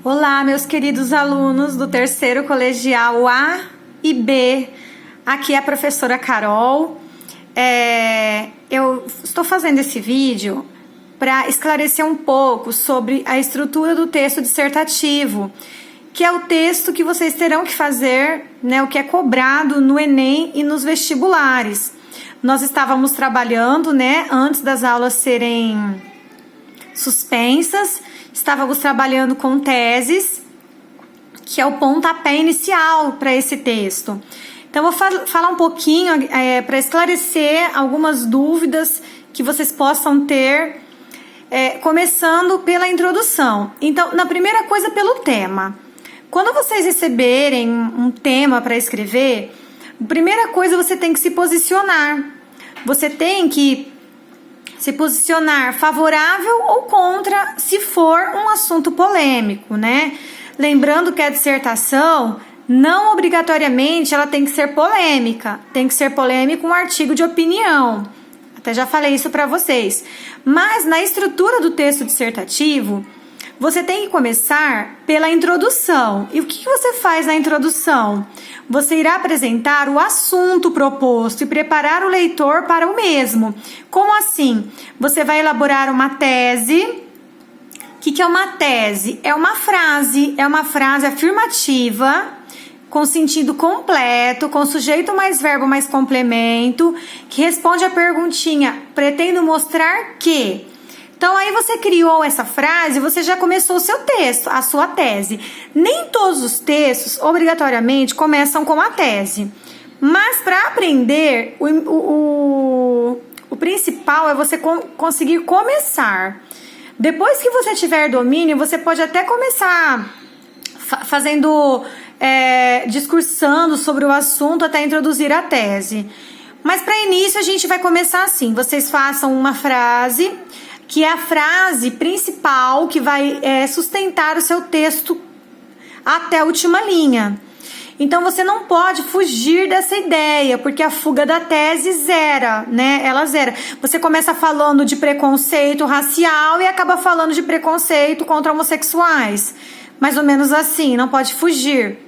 Olá, meus queridos alunos do terceiro colegial A e B. Aqui é a professora Carol. Eu estou fazendo esse vídeo para esclarecer um pouco sobre a estrutura do texto dissertativo, que é o texto que vocês terão que fazer, né, o que é cobrado no Enem e nos vestibulares. Nós estávamos trabalhando, né, antes das aulas serem suspensas, estávamos trabalhando com teses, que é o pontapé inicial para esse texto. Então, eu vou falar um pouquinho para esclarecer algumas dúvidas que vocês possam ter, começando pela introdução. Então, na primeira coisa, pelo tema. Quando vocês receberem um tema para escrever, a primeira coisa, você tem que se posicionar. Você tem que se posicionar favorável ou contra, se for um assunto polêmico, né? Lembrando que a dissertação, não obrigatoriamente, ela tem que ser polêmica. Tem que ser polêmico um artigo de opinião. Até já falei isso para vocês. Mas na estrutura do texto dissertativo, você tem que começar pela introdução. E o que você faz na introdução? Você irá apresentar o assunto proposto e preparar o leitor para o mesmo. Como assim? Você vai elaborar uma tese. O que é uma tese? É uma frase afirmativa, com sentido completo, com sujeito mais verbo mais complemento, que responde a perguntinha: pretendo mostrar que... Então, aí você criou essa frase, você já começou o seu texto, a sua tese. Nem todos os textos, obrigatoriamente, começam com a tese. Mas, para aprender, o principal é você conseguir começar. Depois que você tiver domínio, você pode até começar discursando sobre o assunto até introduzir a tese. Mas, para início, a gente vai começar assim. Vocês façam uma frase, que é a frase principal que vai sustentar o seu texto até a última linha. Então, você não pode fugir dessa ideia, porque a fuga da tese zera, né? Ela zera. Você começa falando de preconceito racial e acaba falando de preconceito contra homossexuais. Mais ou menos assim, não pode fugir.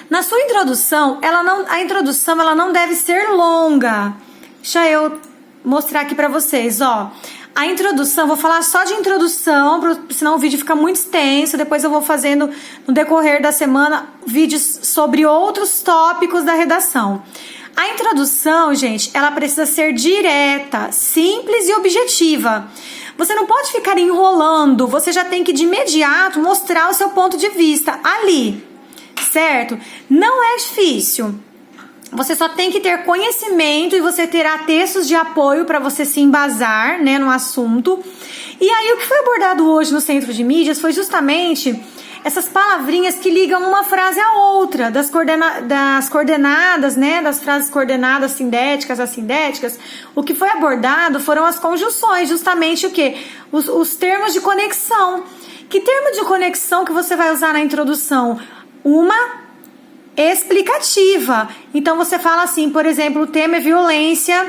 Na sua introdução, a introdução não deve ser longa. Deixa eu mostrar aqui para vocês, ó. A introdução, vou falar só de introdução, senão o vídeo fica muito extenso. Depois eu vou fazendo, no decorrer da semana, vídeos sobre outros tópicos da redação. A introdução, gente, ela precisa ser direta, simples e objetiva. Você não pode ficar enrolando, você já tem que de imediato mostrar o seu ponto de vista ali, certo? Não é difícil. Você só tem que ter conhecimento e você terá textos de apoio para você se embasar, né, no assunto. E aí, o que foi abordado hoje no Centro de Mídias foi justamente essas palavrinhas que ligam uma frase à outra, das coordenadas, né, das frases coordenadas sindéticas, assindéticas. O que foi abordado foram as conjunções, justamente o quê? Os termos de conexão. Que termo de conexão que você vai usar na introdução? Uma explicativa. Então você fala assim, por exemplo, o tema é violência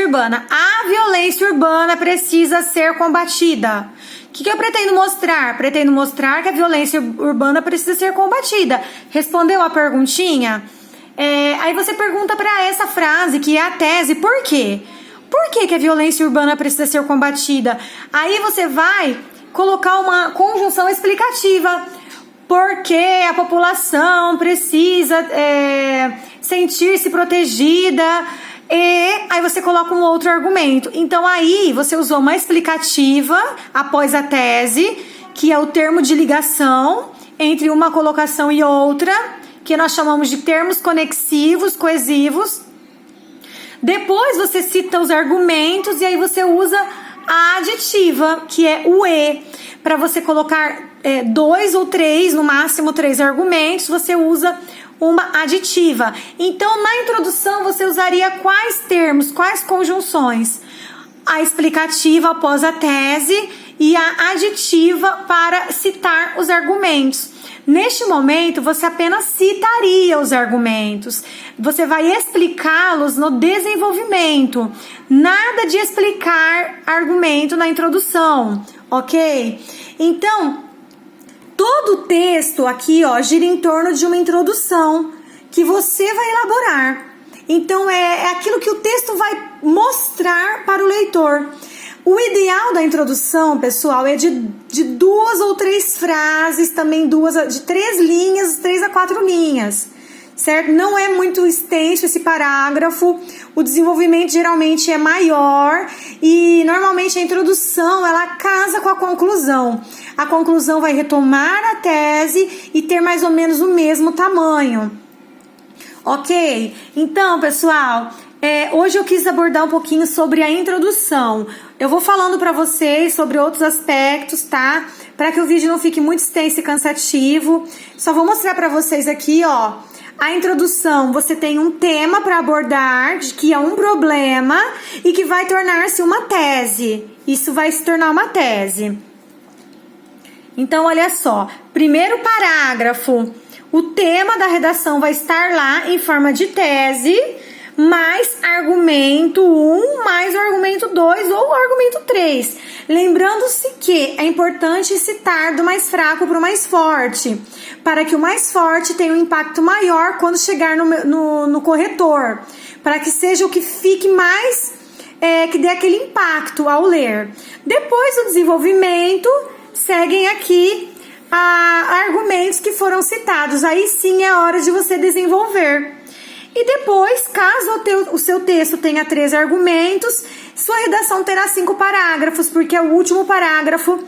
urbana. A violência urbana precisa ser combatida. O que eu pretendo mostrar? Pretendo mostrar que a violência urbana precisa ser combatida. Respondeu a perguntinha? Aí você pergunta para essa frase, que é a tese, por quê? Por que a violência urbana precisa ser combatida? Aí você vai colocar uma conjunção explicativa. Porque a população precisa sentir-se protegida. E aí você coloca um outro argumento. Então aí você usou uma explicativa após a tese, que é o termo de ligação entre uma colocação e outra, que nós chamamos de termos conexivos, coesivos. Depois você cita os argumentos e aí você usa a aditiva, que é o e. Para você colocar 2 ou 3, no máximo 3 argumentos, você usa uma aditiva. Então, na introdução, você usaria quais termos, quais conjunções? A explicativa após a tese e a aditiva para citar os argumentos. Neste momento, você apenas citaria os argumentos. Você vai explicá-los no desenvolvimento. Nada de explicar argumento na introdução, ok? Então, Todo o texto aqui, ó, gira em torno de uma introdução que você vai elaborar. Então, é aquilo que o texto vai mostrar para o leitor. O ideal da introdução, pessoal, é de 2 ou 3 frases, também de 3 linhas, 3 a 4 linhas, certo? Não é muito extenso esse parágrafo, o desenvolvimento geralmente é maior e normalmente a introdução, ela casa com a conclusão. A conclusão vai retomar a tese e ter mais ou menos o mesmo tamanho. Ok? Então, pessoal, hoje eu quis abordar um pouquinho sobre a introdução. Eu vou falando para vocês sobre outros aspectos, tá? Para que o vídeo não fique muito extenso e cansativo. Só vou mostrar para vocês aqui, ó. A introdução, você tem um tema para abordar, que é um problema e que vai tornar-se uma tese. Isso vai se tornar uma tese. Então, olha só. Primeiro parágrafo. O tema da redação vai estar lá em forma de tese, mais argumento 1, mais o argumento 2 ou o argumento 3. Lembrando-se que é importante citar do mais fraco para o mais forte, para que o mais forte tenha um impacto maior quando chegar no corretor, para que seja o que fique mais, que dê aquele impacto ao ler. Depois do desenvolvimento, seguem aqui argumentos que foram citados. Aí sim é hora de você desenvolver. E depois, caso o seu texto tenha 3 argumentos, sua redação terá 5 parágrafos, porque o último parágrafo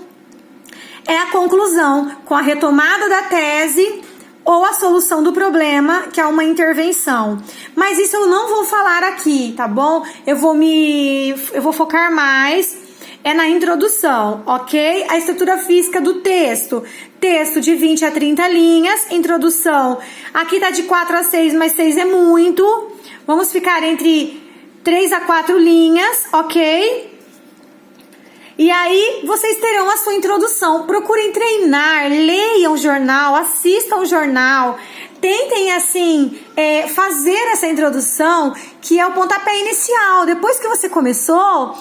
é a conclusão, com a retomada da tese ou a solução do problema, que é uma intervenção. Mas isso eu não vou falar aqui, tá bom? Eu vou focar mais na introdução, ok? A estrutura física do texto. Texto de 20 a 30 linhas. Introdução. Aqui tá de 4 a 6, mas 6 é muito. Vamos ficar entre 3 a 4 linhas, ok? E aí, vocês terão a sua introdução. Procurem treinar, leiam o jornal, assistam o jornal. Tentem, assim, fazer essa introdução, que é o pontapé inicial. Depois que você começou,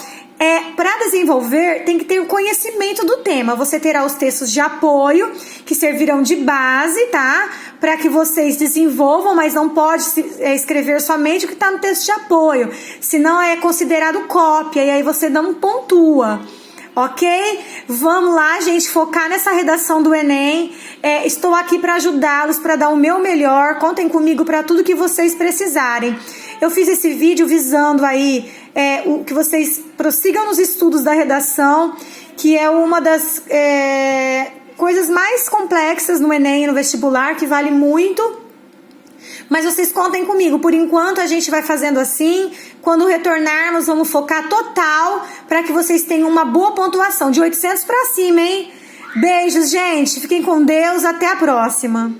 para desenvolver, tem que ter o conhecimento do tema. Você terá os textos de apoio, que servirão de base, tá? Para que vocês desenvolvam, mas não pode escrever somente o que está no texto de apoio. Senão é considerado cópia, e aí você não pontua. Ok? Vamos lá, gente, focar nessa redação do Enem. Estou aqui para ajudá-los, para dar o meu melhor. Contem comigo para tudo que vocês precisarem. Eu fiz esse vídeo visando aí que vocês prossigam nos estudos da redação, que é uma das coisas mais complexas no Enem e no vestibular, que vale muito. Mas vocês contem comigo, por enquanto a gente vai fazendo assim. Quando retornarmos, vamos focar total para que vocês tenham uma boa pontuação, de 800 para cima, hein? Beijos, gente, fiquem com Deus, até a próxima.